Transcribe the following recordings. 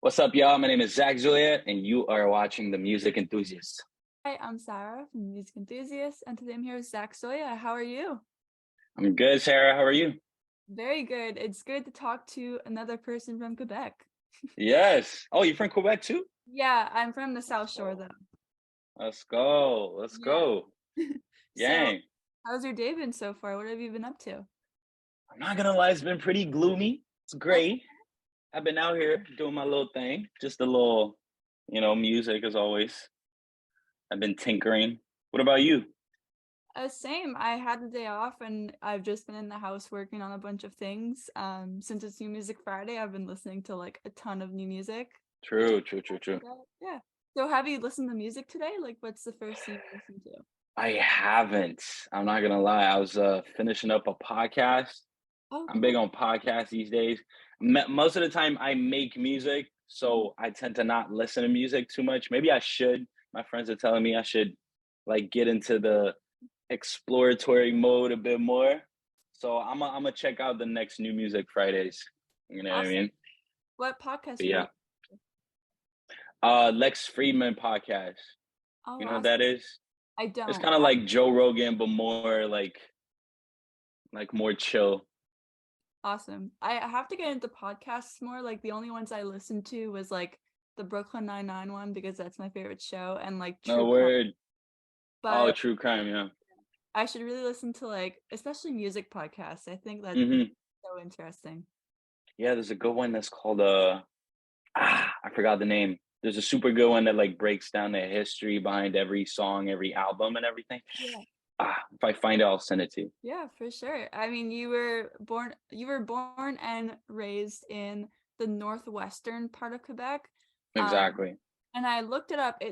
What's up, y'all? My name is Zach Zoya, and you are watching The Music Enthusiast. Hi, I'm Sarah from Music Enthusiast, and today I'm here with Zach Zoya. How are you? I'm good, Sarah. How are you? Very good. It's good to talk to another person from Quebec. Yes. Oh, you're from Quebec too? Yeah, I'm from the South Shore Oh, though. let's go. Let's Yeah. go. So, Gang. how's your day been so far? What have you been up to? I'm not gonna lie, it's been pretty gloomy. It's Oh, great. I've been out here doing my little thing. Just a little, music as always. I've been tinkering. What about you? same. I had the day off and I've just been in the house working on a bunch of things. Since it's New Music Friday, I've been listening to like a ton of new music, which I'm True, true, true, true. excited about. Yeah. So, have you listened to music today? Like, what's the first thing you listened to? I haven't. I'm not gonna lie. I was finishing up a podcast. Oh, I'm big cool. on podcasts these days. Most of the time, I make music, so I tend to not listen to music too much. Maybe I should. My friends are telling me I should like get into the exploratory mode a bit more. So I'm gonna check out the next New Music Fridays. You know what I Awesome. mean? What podcast But are you yeah, listening to? Lex Friedman podcast. Oh, You know what awesome. that is? I It's don't. kind of like Joe Rogan, but more like more chill. Awesome. I have to get into podcasts more. Like the only ones I listened to was like the Brooklyn Nine-Nine one because that's my favorite show and like No true crime. word. Oh, But true crime. Yeah. I should really listen to like especially music podcasts. I think that's hmm so interesting. Yeah, there's a good one that's called I forgot the name. There's a super good one that like breaks down the history behind every song, every album, and everything. Yeah. If I find it, I'll send it to you. Yeah, for sure. I mean, you were born and raised in the northwestern part of Quebec. Um, Exactly. and I looked it up.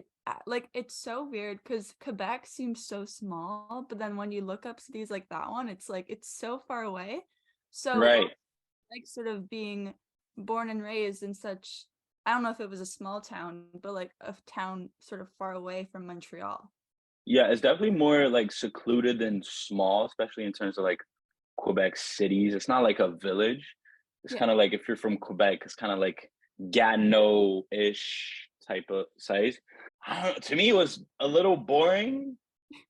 Like it's so weird because Quebec seems so small, but then when you look up cities like that one, it's like it's so far away. So Right. like sort of being born and raised in such, I don't know if it was a small town, but like a town sort of far away from Montreal. Yeah, it's definitely more like secluded than small, especially in terms of like Quebec cities. It's not like a village. It's Yeah. kind of like if you're from Quebec, it's kind of like Gatineau-ish type of size. I don't know, to me, it was a little boring,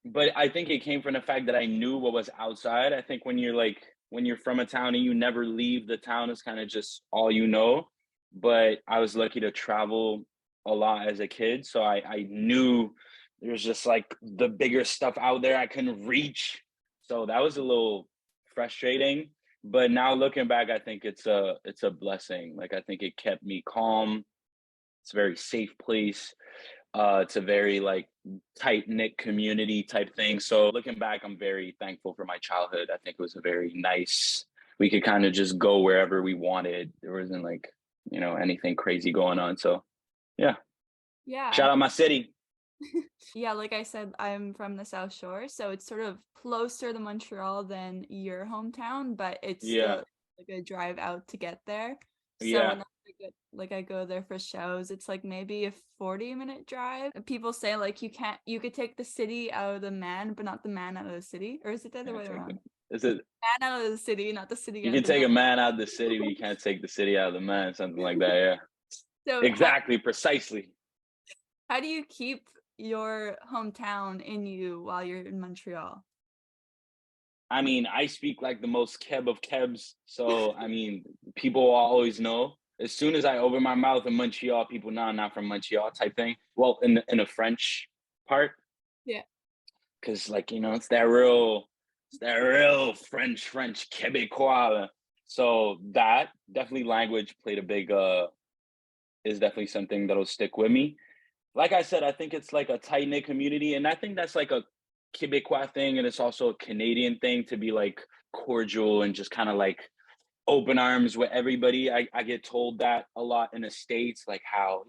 but I think it came from the fact that I knew what was outside. I think when you're from a town and you never leave the town, it's kind of just all you know. But I was lucky to travel a lot as a kid, so I knew there's just like the bigger stuff out there I couldn't reach. So that was a little frustrating. But now looking back, I think it's a blessing. Like I think it kept me calm. It's a very safe place. It's a very like tight knit community type thing. So looking back, I'm very thankful for my childhood. I think it was a very nice. We could kind of just go wherever we wanted. There wasn't like anything crazy going on. So yeah, Yeah, I shout out my city. Yeah, like I said, I'm from the South Shore, so it's sort of closer to Montreal than your hometown, but it's Yeah, still like a drive out to get there. So yeah, when I go there for shows, it's like maybe a 40-minute drive. And people say like you could take the city out of the man, but not the man out of the city. Or is it the other yeah. way Take the. around? Is it? Man out of the city, not the city You out of can the man. take a man out of the city, but you can't take the city out of the man. Something like that. Yeah, So exactly, precisely. how do you keep your hometown in you while you're in Montreal? I mean, I speak like the most keb of kebs. So, I mean, people will always know. As soon as I open my mouth in Montreal, people know I'm not from Montreal type thing. Well, in the French part, Yeah. because like, it's that real French Quebecois. So that definitely language played a big is definitely something that'll stick with me. Like I said, I think it's like a tight knit community, and I think that's like a Quebecois thing, and it's also a Canadian thing to be like cordial and just kind of like open arms with everybody. I get told that a lot in the States, like how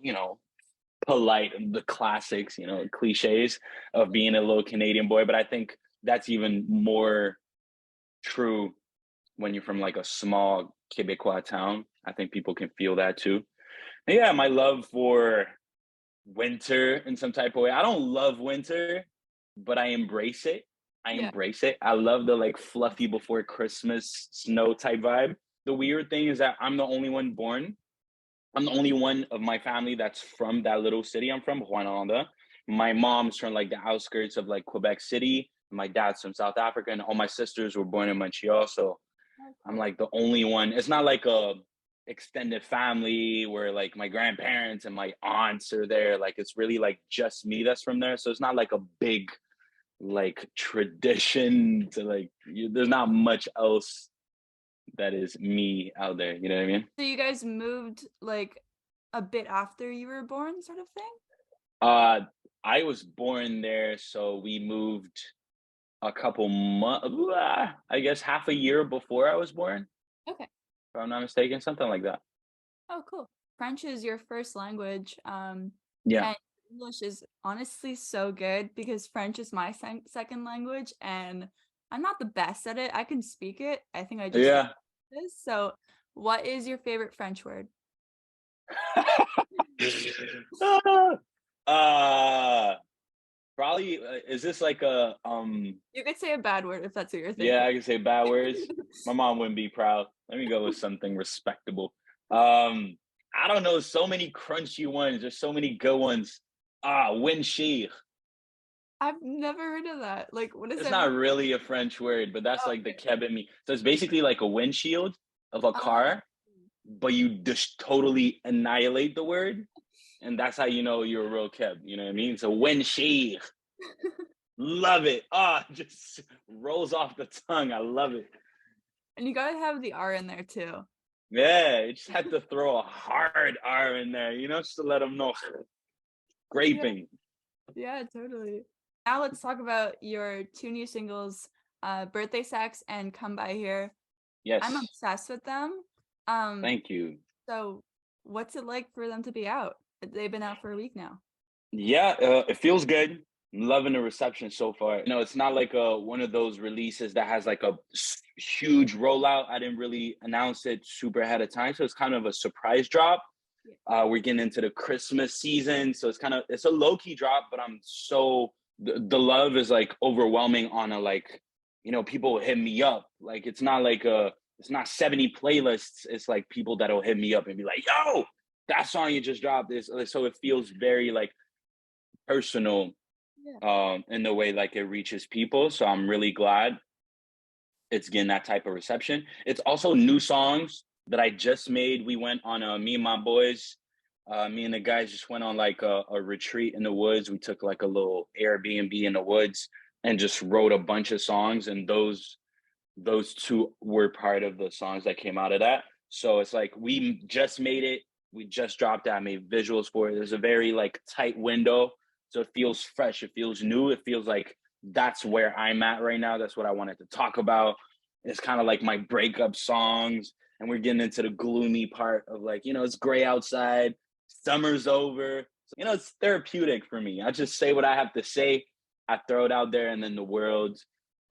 polite, the classics, cliches of being a little Canadian boy. But I think that's even more true when you're from like a small Quebecois town. I think people can feel that too. And yeah, my love for winter in some type of way. I don't love winter, but I embrace it. I Yeah. embrace it. I love the like fluffy before Christmas snow type vibe. The weird thing is that I'm the only one born I'm the only one of my family that's from that little city I'm from, Rwanda. My mom's from like the outskirts of like Quebec City. My dad's from South Africa, and all my sisters were born in Montreal. So Oh, I'm cool. like the only one. It's not like a extended family where like my grandparents and my aunts are there. Like it's really like just me that's from there. So it's not like a big like tradition to like there's not much else that is me out there. You know what I mean? So you guys moved like a bit after you were born, sort of thing? Uh, I was born there, so we moved a couple months, I guess half a year before I was born, Okay. if I'm not mistaken, something like that. Oh, cool. French is your first language, Yeah. and English is honestly so good because French is my second language, and I'm not the best at it. I can speak it. I think I just don't Yeah. practice. So, what is your favorite French word? uh, probably is this like a You could say a bad word if that's what you're yeah, thinking. I can say bad words. My mom wouldn't be proud. Let me go with something respectable. Um, I don't know, so many crunchy ones. There's so many good ones. Windshield. I've never heard of that. Like, what does It's that mean? not really a French word, but that's Oh, like the keb in me. So it's basically like a windshield of a uh, car, but you just totally annihilate the word, and that's how you know you're a real keb. You know what I mean? So windshield, love it. Just rolls off the tongue. I love it. and you gotta have the R in there too. Yeah, you just had to throw a hard R in there, just to let them know. Yeah. Graping. Yeah, totally. Now let's talk about your two new singles, Birthday Sex and Come By Here. I'm Yes, obsessed with them. Um, thank you. so what's it like for them to be out? They've been out for a week now. Yeah, it feels good. I'm loving the reception so far. It's not like one of those releases that has like a huge rollout. I didn't really announce it super ahead of time, so it's kind of a surprise drop. Yeah. We're getting into the Christmas season, so it's a low key drop, but the love is like overwhelming on a like, people hit me up. Like it's not 70 playlists. It's like people that'll hit me up and be like, "Yo, that song you just dropped is," so it feels very like personal Yeah. in the way like it reaches people. So I'm really glad it's getting that type of reception. It's also new songs that I just made. We went on me and my boys, me and the guys just went on like a retreat in the woods. We took like a little Airbnb in the woods and just wrote a bunch of songs, and those two were part of the songs that came out of that. So it's like we just made it. We just dropped that, made visuals for it. There's a very like tight window. So it feels fresh. It feels new. It feels like that's where I'm at right now. That's what I wanted to talk about. It's kind of like my breakup songs. And we're getting into the gloomy part of like, it's gray outside, summer's over. So, it's therapeutic for me. I just say what I have to say. I throw it out there, and then the world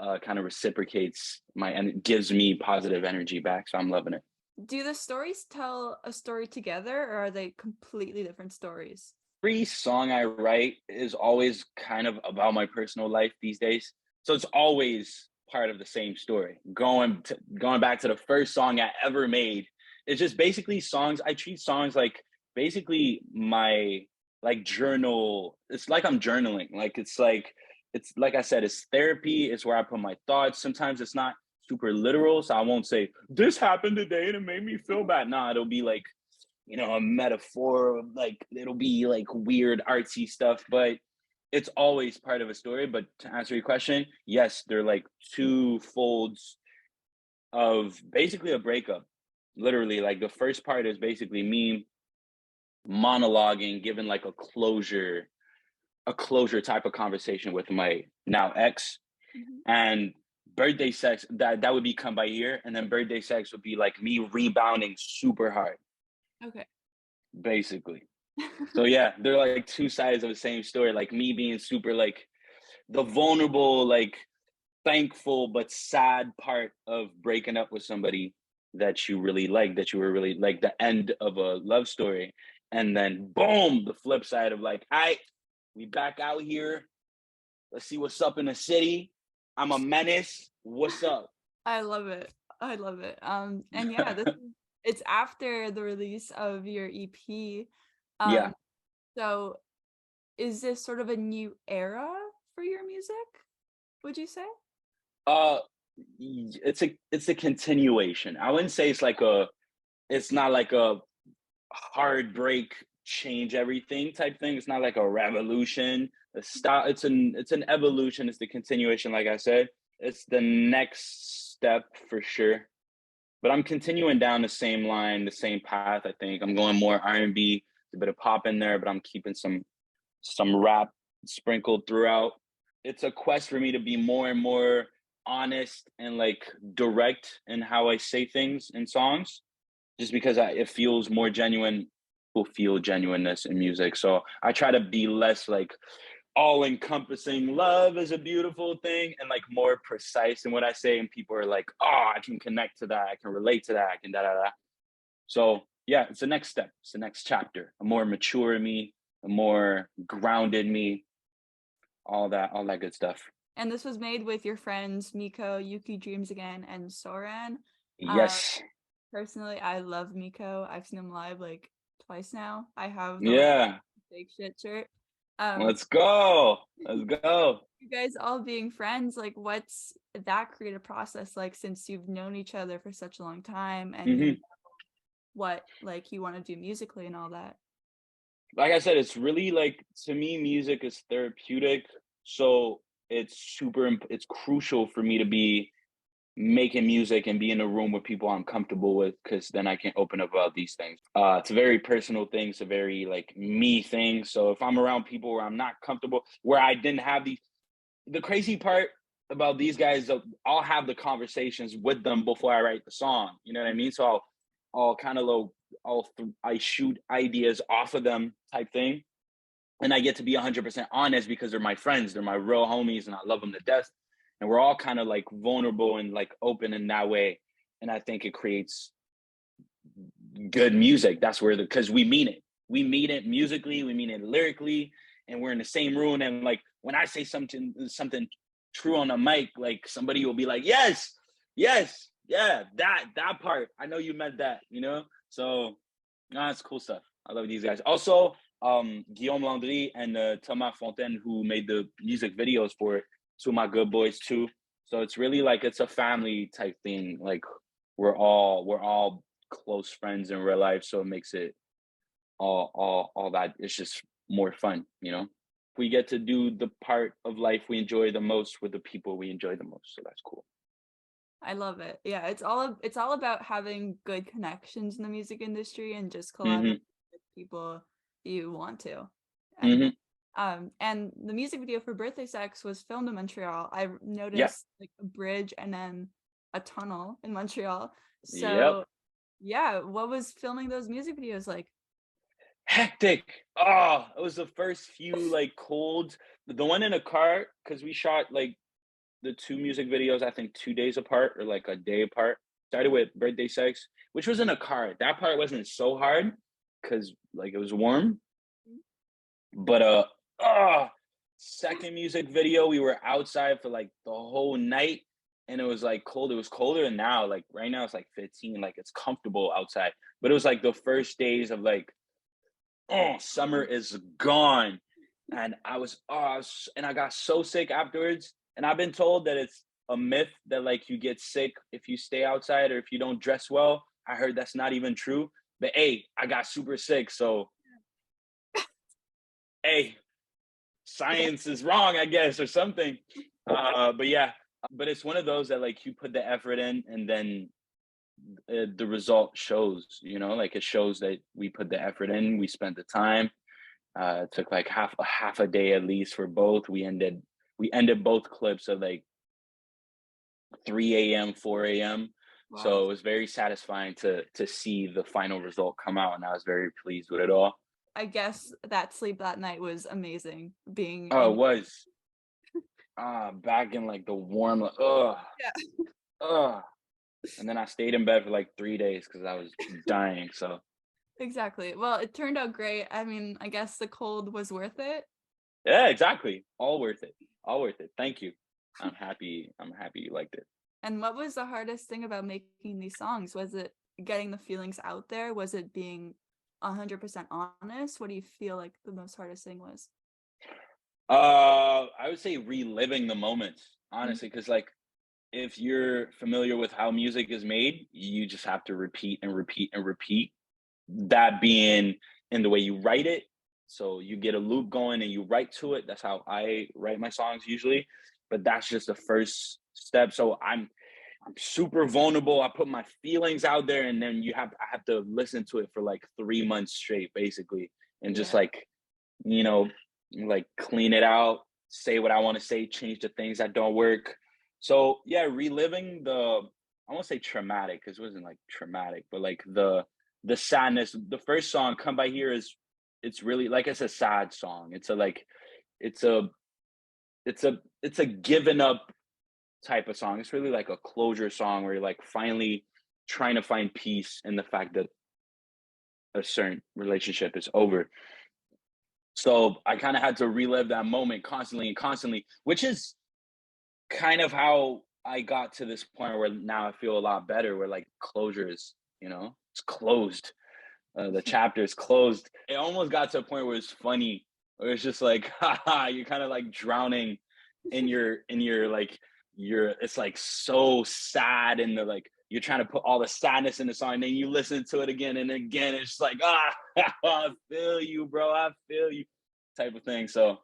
kind of reciprocates and gives me positive energy back. So I'm loving it. Do the stories tell a story together or are they completely different stories? Every song I write is always kind of about my personal life these days. So it's always part of the same story. Going back to the first song I ever made, it's just basically songs. I treat songs like basically my like journal. It's like I'm journaling. It's like I said, it's therapy. It's where I put my thoughts. Sometimes it's not super literal, so I won't say this happened today and it made me feel bad. Nah, it'll be like a metaphor, like it'll be like weird artsy stuff, but it's always part of a story. But to answer your question, yes, they're like two folds of basically a breakup. Literally, like the first part is basically me monologuing, giving like a closure type of conversation with my now ex. Mhm. And birthday sex, that would be Come By Here, and then birthday sex would be like me rebounding super hard, Okay. basically. So yeah, they're like two sides of the same story. Like me being super like the vulnerable, like thankful but sad part of breaking up with somebody that you really like, that you were really like the end of a love story. And then boom, the flip side of like, we back out here. Let's see what's up in the city. I'm a menace. What's up? I love it. I love it. And yeah, this is it's after the release of your EP. Yeah. Um, so is this sort of a new era for your music, would you say? Uh, it's a continuation. I wouldn't say it's not like a hard break, change everything type thing. It's not like a revolution. A style. It's an evolution. It's the continuation. Like I said, it's the next step for sure. But I'm continuing down the same line, the same path. I think I'm going more R&B, a bit of pop in there, but I'm keeping some rap sprinkled throughout. It's a quest for me to be more and more honest and like direct in how I say things in songs, just because it feels more genuine. People feel genuineness in music, so I try to be less like all encompassing. Love is a beautiful thing, and like more precise in what I say, and people are like, oh, I can connect to that, I can relate to that, I can da da da. So yeah, it's the next step, it's the next chapter, a more mature me, a more grounded me, all that good stuff. And this was made with your friends Miko, Yuki Dreams Again, and Soran. Uh, Yes. Personally, I love Miko. I've seen him live like twice now. I have the like Yeah. big shit shirt. Um, Let's go. Let's go. you guys all being friends, like what's that creative process like since you've known each other for such a long time and you know Hmm. what like you want to do musically and all that? Like I said, it's really like, to me, music is therapeutic. So it's crucial for me to be making music and be in a room with people I'm comfortable with, because then I can open up about these things. It's a very personal thing. It's a very like me thing. So if I'm around people where I'm not comfortable, where I didn't have the crazy part about these guys, I'll have the conversations with them before I write the song. You know what I mean? So I'll kind of I shoot ideas off of them type thing, and I get to be 100% honest because they're my friends, they're my real homies, and I love them to death. And we're all kind of like vulnerable and like open in that way, and I think it creates good music. That's where because we mean it musically, we mean it lyrically, and we're in the same room. And like when I say something true on the mic, like somebody will be like, yes, yes, yeah, that part, I know you meant that, you know. So that's cool stuff. I love these guys. Also, Guillaume Landry and Thomas Fontaine, who made the music videos for it, two of my good boys too. So it's really like it's a family type thing. Like we're all close friends in real life, so it makes it all that. It's just more fun, you know. We get to do the part of life we enjoy the most with the people we enjoy the most, so that's cool. I love it. Yeah, it's all about having good connections in the music industry and just collaborating Hmm. with people you want to. And Hmm. and the music video for Birthday Sex was filmed in Montreal. I Yeah. noticed like a bridge and then a tunnel in Montreal. Yep. So yeah, what was filming those music videos like? Hectic. Oh, it was the first few like colds. The one in a car, because we shot like the two music videos, I think 2 days apart or like a day apart. Started with Birthday Sex, which was in a car. That part wasn't so hard because like it was warm. But uh second music video, we were outside for like the whole night, and it was like cold. It was colder than now. Like right now it's like 15, like it's comfortable outside. But it was like the first days of like, oh, summer is gone. And and I got so sick afterwards. And I've been told that it's a myth that like you get sick if you stay outside or if you don't dress well. I heard that's not even true. But hey, I got super sick. So hey, Yeah. science is wrong, I guess, or something. But yeah, but it's one of those that like you put the effort in, and then the result shows. You know, like it shows that we put the effort in, we spent the time. It took like half a day at least for both. We ended both clips at like 3 a.m., 4 a.m. So Wow. it was very satisfying to see the final result come out, and I was very pleased with it all. I guess that sleep that night was amazing being Oh, in. it was back in like the warm, like, ugh, Yeah. ugh. And then I stayed in bed for like 3 days because I was dying. So Exactly. Well, it turned out great. I mean, I guess the cold was worth it. yeah, exactly. All worth it. All worth it. Thank you. I'm happy. I'm happy you liked it. And what was the hardest thing about making these songs? Was it getting the feelings out there? Was it being 100% honest? What do you feel like the most hardest thing was? I would say reliving the moments, Mm, honestly, because like if you're familiar with how music is made, you just have to repeat and repeat and repeat. That being in the way you write it. So you get a loop going and you write to it. That's how I write my songs usually. But that's just the first step. So I'm super vulnerable. I put my feelings out there and then I have to listen to it for like 3 months straight, basically. And just yeah. like, you know, like clean it out, say what I want to say, change the things that don't work. So yeah, reliving I won't say traumatic because it wasn't like traumatic, but like the sadness. The first song, "Come By Here," it's really like it's a sad song. It's a like it's a it's a given up type of song. It's really like a closure song where you're like finally trying to find peace in the fact that a certain relationship is over. So I kind of had to relive that moment constantly and constantly, which is kind of how I got to this point where now I feel a lot better, where like closure is, it's closed. The chapter is closed. It almost got to a point where it's funny, where it's just like, haha, you're kind of like drowning in your like it's like so sad and the like you're trying to put all the sadness in the song, and then you listen to it again and again. It's like, I feel you, bro. I feel you, type of thing. So,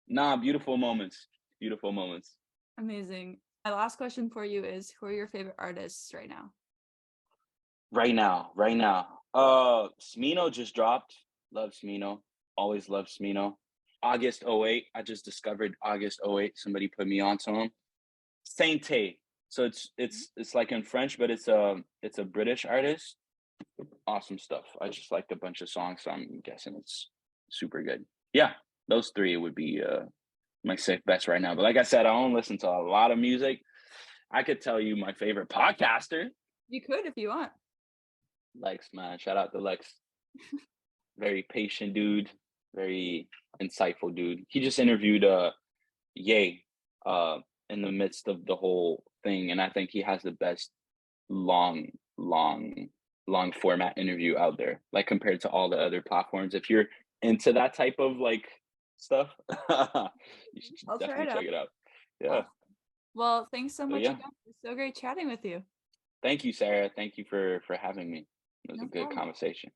nah, beautiful moments. Beautiful moments. Amazing. My last question for you is, who are your favorite artists right now? Right now. Smino just dropped. Love Smino. Always love Smino. August '08. I just discovered August '08. Somebody put me onto him. Saint. So it's like in French, but it's a British artist. Awesome stuff. I just liked a bunch of songs, so I'm guessing it's super good. Yeah, those three would be my safe bets right now. But like I said, I don't listen to a lot of music. I could tell you my favorite podcaster, You could if you want. Lex, man. Shout out to Lex. Very patient dude, very insightful dude. He just interviewed Ye uh in the midst of the whole thing, and I think he has the best long, long, long format interview out there, like compared to all the other platforms. If you're into that type of like stuff, you should I'll try definitely it out. check it out. Yeah. Awesome. Well, thanks so So much yeah. again. It was so great chatting with you. Thank you, Sarah. Thank you for having me. It was a No good problem. conversation.